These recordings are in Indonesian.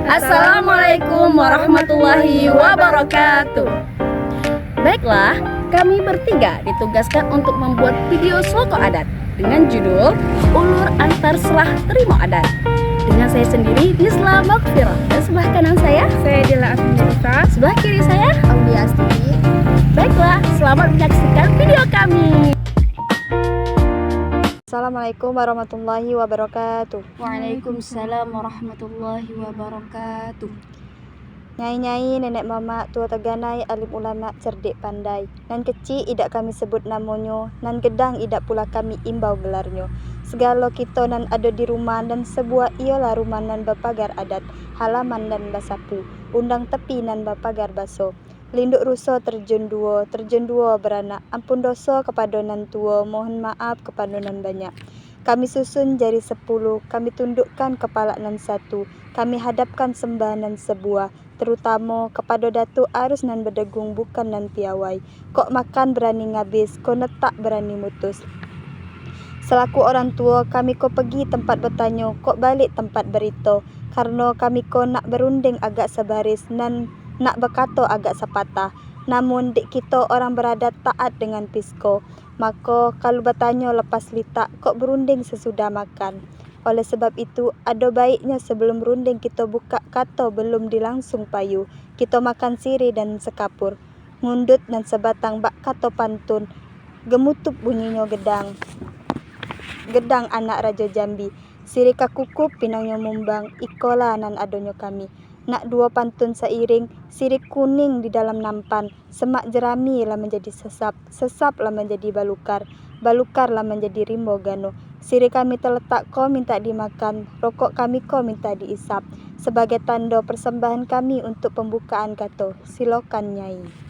Assalamualaikum warahmatullahi wabarakatuh. Baiklah, kami bertiga ditugaskan untuk membuat video sloko adat dengan judul Ulur Antar Serah Terima Adat. Dengan saya sendiri, Nisla Makfirah, dan sebelah kanan saya Dila Asmita, sebelah kiri saya Aulia Astuti. Baiklah, selamat menyaksikan video kami. Assalamualaikum warahmatullahi wabarakatuh. Waalaikumsalam warahmatullahi wabarakatuh. Nyai-nyai, nenek mama, tua teganai, alim ulama, cerdik pandai. Nan kecil idak kami sebut namonyo, nan gedang idak pula kami imbau gelarnyo. Segala kita nan ada di rumah dan sebuah ialah rumah nan bapagar adat, halaman dan basapu, undang tepi nan bapagar baso. Linduk ruso terjun dua beranak, ampun dosa kepada nan tua, mohon maaf kepada nan banyak. Kami susun jari 10, kami tundukkan kepala nan satu, kami hadapkan sembah nan sebuah, terutama kepada Datuk arus nan berdegung bukan nan piawai. Kok makan berani ngabis, kok netak berani mutus. Selaku orang tua, kami ko pergi tempat bertanya, kok balik tempat berita, karena kami ko nak berunding agak sebaris, nan nak berkata agak sepatah. Namun dik kita orang beradat taat dengan pisko. Maka kalau bertanya lepas litak, kok berunding sesudah makan. Oleh sebab itu, ada baiknya sebelum berunding kita buka kata belum dilangsung payu. Kita makan sirih dan sekapur. Ngundut dan sebatang bak kata pantun. Gemutup bunyinya gedang. Gedang anak Raja Jambi. Sirih kakukup pinangnya mumbang. Ikola nan adonyo kami. Nak dua pantun seiring, sirih kuning di dalam nampan, semak jerami lah menjadi sesap, sesap lah menjadi balukar, balukar lah menjadi rimbo gano. Sirih kami terletak kau minta dimakan, rokok kami kau minta diisap. Sebagai tanda persembahan kami untuk pembukaan kato, silakan Nyai.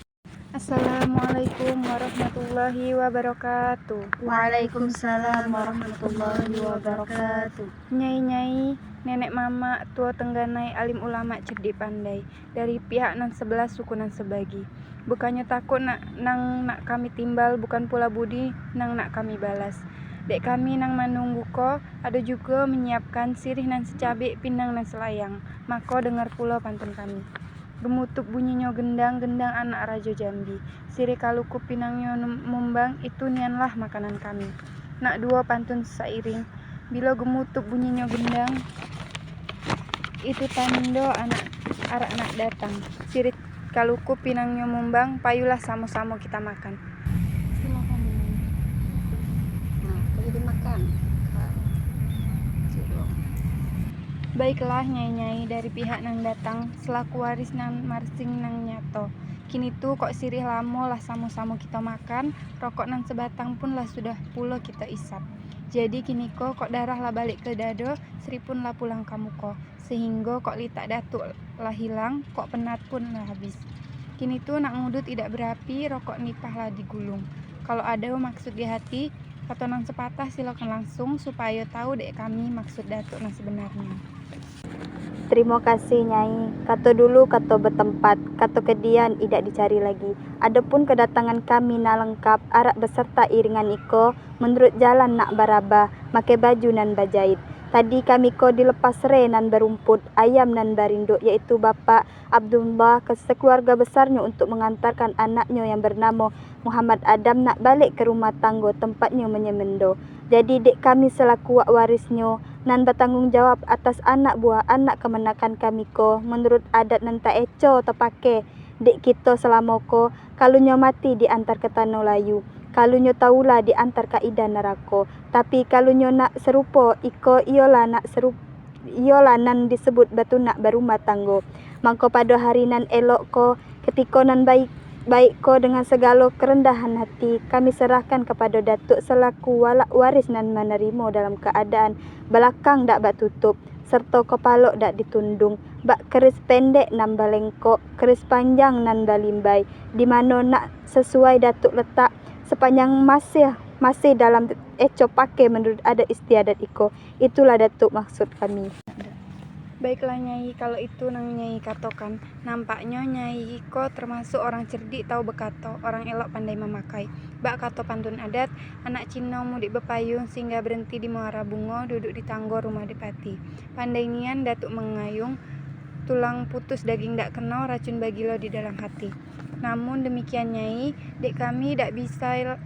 Assalamualaikum warahmatullahi wabarakatuh. Waalaikumsalam warahmatullahi wabarakatuh. Nyai-nyai, nenek mama, tua tengganai, alim ulama, cerdik pandai. Dari pihak nan sebelah suku nan sebagi. Bukannya takut nak kami timbal, bukan pula budi nang nak kami balas. Dek kami nang menunggu ko, ada juga menyiapkan sirih nan secabik, pinang nan selayang. Maka dengar pula pantun kami. Gemutup bunyinya gendang-gendang anak Raja Jambi. Sirih kaluku pinangnya mumbang, itu nianlah makanan kami. Nak dua pantun seiring. Bila gemutup bunyinya gendang, itu tanda anak datang. Sirih kaluku pinangnya mumbang, payulah sama-sama kita makan. Silakan. Nah, jadi makan. Baiklah nyai-nyai dari pihak nang datang, selaku waris nang marsing nang nyato. Kini tuh kok sirih lamo lah sama-sama kita makan, rokok nang sebatang pun lah sudah pula kita isap. Jadi kini kok darah lah balik ke dado, Sri pun lah pulang kamu kok. Sehingga kok litak datuk lah hilang, kok penat pun lah habis. Kini tuh nak ngudut tidak berapi, rokok nipah lah digulung. Kalau ada maksud di hati, kata nang sepatah silakan langsung supaya tahu dek kami maksud datuk nang sebenarnya. Terima kasih Nyai. Kata dulu kata bertempat, kata kedian tidak dicari lagi. Adapun kedatangan kami nak lengkap, arak beserta iringan iko, menurut jalan nak baraba, make baju nan bajait. Tadi kami ko dilepas re nan berumput, ayam nan barinduk, yaitu Bapak Abdullah ke sekeluarga besarnya untuk mengantarkan anaknya yang bernama Muhammad Adam nak balik ke rumah tangga tempatnya menyemendo. Jadi dek kami selaku wak warisnya nan bertanggung jawab atas anak buah anak kemenakan kami ko menurut adat nan tak eco terpakai dek kita selama ko kalunya mati diantar ke tanah layu, kalunya taulah diantar ke ida neraka, tapi kalunya nak serupa iko iyalah nan disebut batu nak berumah tangga. Mangko pada hari nan elok ko ketika nan baik ko dengan segala kerendahan hati, kami serahkan kepada Datuk selaku walak waris nan menerima dalam keadaan belakang dak bak tutup, serta kepala dak ditundung, bak keris pendek nan balengkok, keris panjang nan balimbai, di mana nak sesuai Datuk letak sepanjang masih dalam eco pakai menurut adat istiadat iko. Itulah Datuk maksud kami. Baiklah Nyai, kalau itu nang Nyai katakan, nampaknya Nyai iko termasuk orang cerdik tahu berkata, orang elok pandai memakai. Bak kata pantun adat, anak Cina mudik bepayung sehingga berhenti di muara bunga, duduk di tangga rumah Dipati. Pandai nian datuk mengayung, tulang putus daging dak kena, racun bagi lo di dalam hati. Namun demikian Nyai, dek kami dak bisa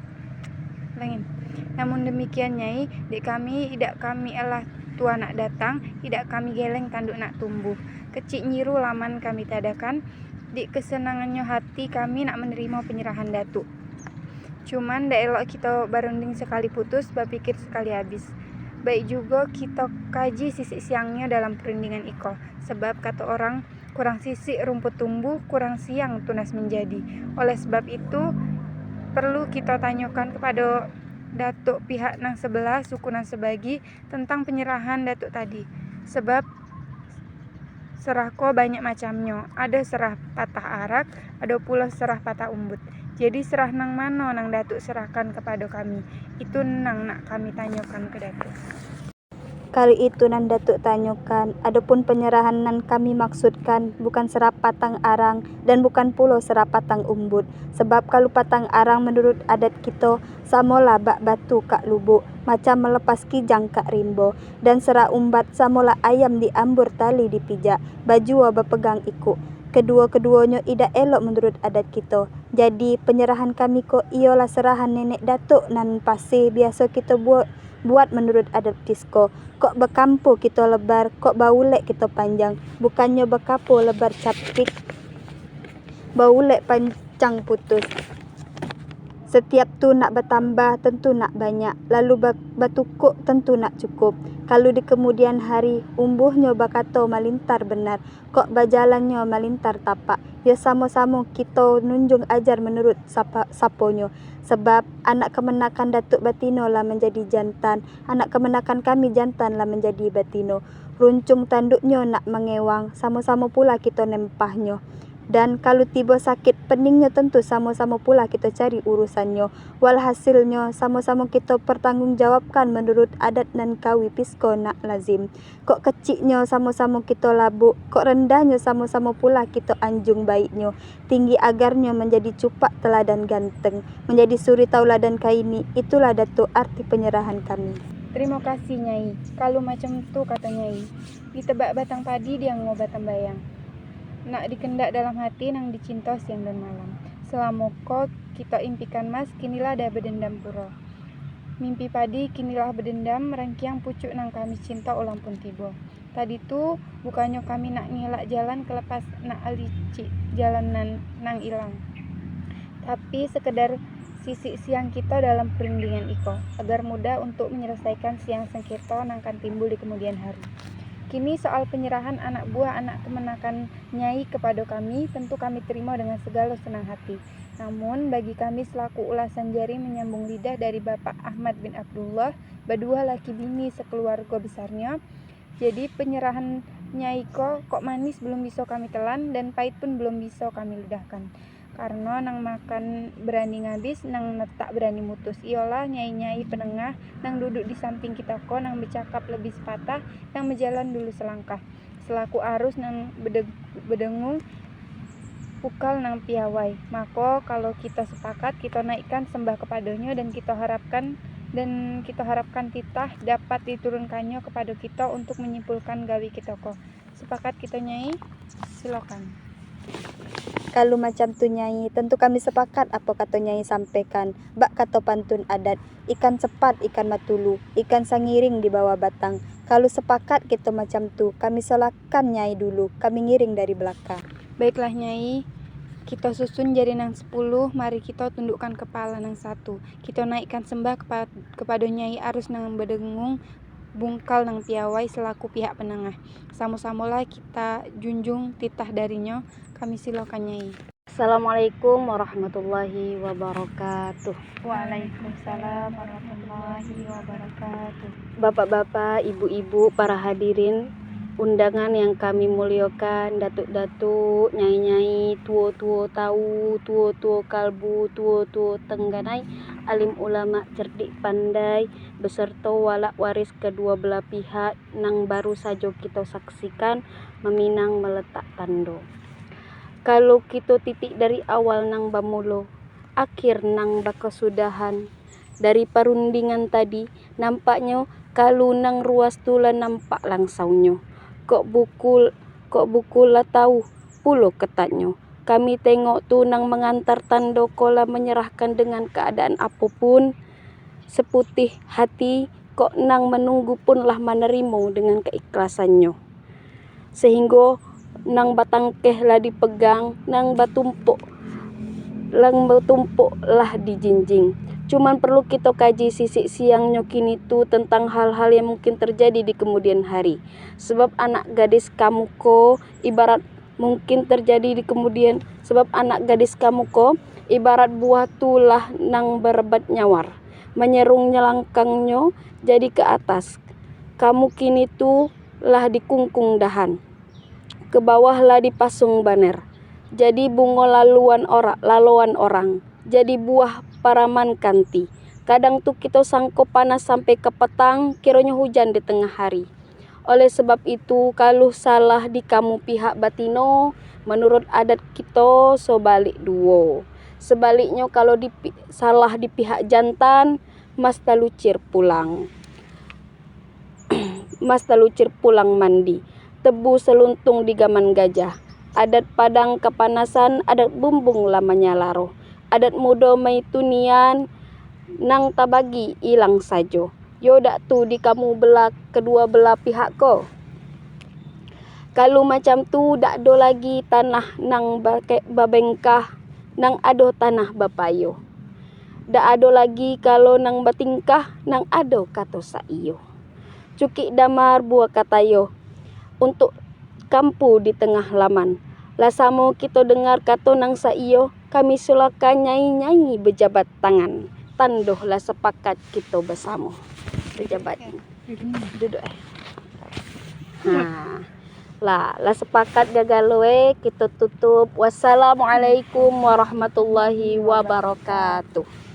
lengin. Namun demikian Nyai, dek kami idak kami elah tua nak datang, idak kami geleng tanduk nak tumbuh. Kecik nyiru laman kami tadakan, di kesenangannya hati kami nak menerima penyerahan datuk. Cuman dak elok kita barunding sekali putus, berpikir sekali habis. Baik juga kita kaji sisi siangnya dalam perundingan iko. Sebab kata orang, kurang sisik rumput tumbuh, kurang siang tunas menjadi. Oleh sebab itu, perlu kita tanyakan kepada datuk pihak nang sebelah, suku nang sebagi, tentang penyerahan datuk tadi. Sebab serah ko banyak macamnya. Ada serah patah arak, ada pula serah patah umbut. Jadi serah nang mano nang datuk serahkan kepada kami. Itu nang nak kami tanyakan ke datuk. Kali itu nan datuk tanyakan, adapun penyerahan nan kami maksudkan bukan serah patang arang dan bukan pula serah patang umbut. Sebab kalau patang arang menurut adat kita samola bak batu kak lubuk, macam melepas kijang kak rimbo. Dan serah umbat samola ayam diambur tali dipijak, baju berpegang ikut. Kedua-keduanya idak elok menurut adat kita. Jadi penyerahan kami ko ialah serahan nenek datuk nan pasti biasa kita buat menurut adat Tisko. Kok bekampu kita lebar, kok baulek kita panjang. Bukannya bekapo lebar capik, baulek panjang putus. Setiap tu nak bertambah tentu nak banyak, lalu batukuk tentu nak cukup. Kalau di kemudian hari umbuhnya bakato malintar benar, kok bajalannya malintar tapak. Ya sama-sama kita nunjung ajar menurut saponyo. Sebab anak kemenakan datuk batino lah menjadi jantan, anak kemenakan kami jantan lah menjadi batino. Runcung tanduknya nak mengewang, sama-sama pula kita nempahnya. Dan kalau tiba sakit peningnya tentu sama-sama pula kita cari urusannya. Walhasilnya sama-sama kita pertanggungjawabkan menurut adat nan kawi Pisko nak lazim. Kok keciknya sama-sama kita labuk, kok rendahnya sama-sama pula kita anjung baiknya. Tinggi agarnya menjadi cupak teladan ganteng, menjadi suri tauladan kaini. Itulah datuk arti penyerahan kami. Terima kasih Nyai. Kalau macam tu kata Nyai, ditebak batang padi dia ngobatan bayang. Nak dikendak dalam hati nang dicinta siang dan malam. Selama ko kita impikan mas, kinilah dah berdendam pura. Mimpi padi kinilah berdendam, rangkiang pucuk nang kami cinta ulang pun tiba. Tadi tu bukannya kami nak ngelak jalan kelepas nak alicik jalan nang ilang. Tapi sekedar sisi siang kita dalam perundingan iko, agar mudah untuk menyelesaikan siang sengketa nang akan timbul di kemudian hari. Kini soal penyerahan anak buah anak kemenakan Nyai kepada kami, tentu kami terima dengan segala senang hati. Namun bagi kami selaku ulasan jari menyambung lidah dari Bapak Ahmad bin Abdullah, berdua laki bini sekeluarga besarnya, jadi penyerahan Nyai kok manis belum bisa kami telan dan pahit pun belum bisa kami ludahkan. Karena nang makan berani ngabis, nang netak berani mutus. Ialah nyai-nyai penengah, nang duduk di samping kita ko, nang bercakap lebih sepatah, nang berjalan dulu selangkah. Selaku arus nang bedengung, pukal nang piawai. Maka kalau kita sepakat, kita naikkan sembah kepadanya dan kita harapkan titah dapat diturunkannya kepada kita untuk menyimpulkan gawi kita ko. Sepakat kita Nyai? Silakan. Kalau macam tu Nyai, tentu kami sepakat apa kata Nyai sampaikan. Bak kata pantun adat, ikan cepat ikan matulu, ikan sangiring di bawah batang. Kalau sepakat kita macam tu, kami solakan Nyai dulu, kami ngiring dari belakang. Baiklah Nyai, kita susun jari nang 10, mari kita tundukkan kepala nang 1. Kita naikkan sembah kepada Nyai arus nang berdengung, bungkal nang piawai selaku pihak penengah. Sama-samalah kita junjung titah darinya. Kami silakan Nyai. Assalamualaikum warahmatullahi wabarakatuh. Waalaikumsalam warahmatullahi wabarakatuh. Bapak-bapak, ibu-ibu, para hadirin undangan yang kami muliakan, datuk-datuk, nyai-nyai, tuo-tuo tahu, tuo-tuo kalbu, tuo-tuo tengganai, alim ulama cerdik pandai, beserta walak waris kedua belah pihak nang baru saja kita saksikan meminang meletak tando. Kalau kita titik dari awal nang bamulo, akhir nang bakesudahan. Dari perundingan tadi, nampaknya kalau nang ruas tulan nampak langsaunyo. Kok kok buku lah tahu pulo ketatnya. Kami tengok tu nang mengantar tando kola menyerahkan dengan keadaan apapun. Seputih hati kok nang menunggu pun lah menerima dengan keikhlasannya. Sehingga nang batangkeh lah dipegang, nang batumpuk lah dijinjing. Cuman perlu kita kaji sisi siangnya kini tu tentang hal-hal yang mungkin terjadi di kemudian hari. Sebab anak gadis kamu ko ibarat buah tulah nang berebat nyawar. Menyerung nyelangkangnya jadi ke atas. Kamu kini tu lah dikungkung dahan. Ke bawah lah dipasung baner. Jadi bunga laluan orang. Jadi buah paraman kanti. Kadang tu kita sangko panas sampai ke petang, kiranya hujan di tengah hari. Oleh sebab itu, kalau salah di kamu pihak batino, menurut adat kita sobalik duo. Sebaliknya kalau salah di pihak jantan, mas talucir pulang. Mas talucir pulang mandi. Tebu seluntung di gaman gajah. Adat padang kepanasan, adat bumbung lamanya laro. Adat muda maitunian, nang tabagi ilang sajo. Yo dak tu di kamu kedua belah pihak ko. Kalau macam tu dak do lagi tanah nang babengkah, nang ado tanah bapayo. Dak ado lagi kalau nang batingkah, nang ado kato saiyo. Cukik damar buah katayo untuk kampu di tengah laman. Lasamo kita dengar kato nang saiyo, kami sulakan nyanyi-nyanyi berjabat tangan. Tandohlah sepakat kita bersama. Berjabat. Duduk lah sepakat gagal kita tutup. Wassalamualaikum warahmatullahi wabarakatuh.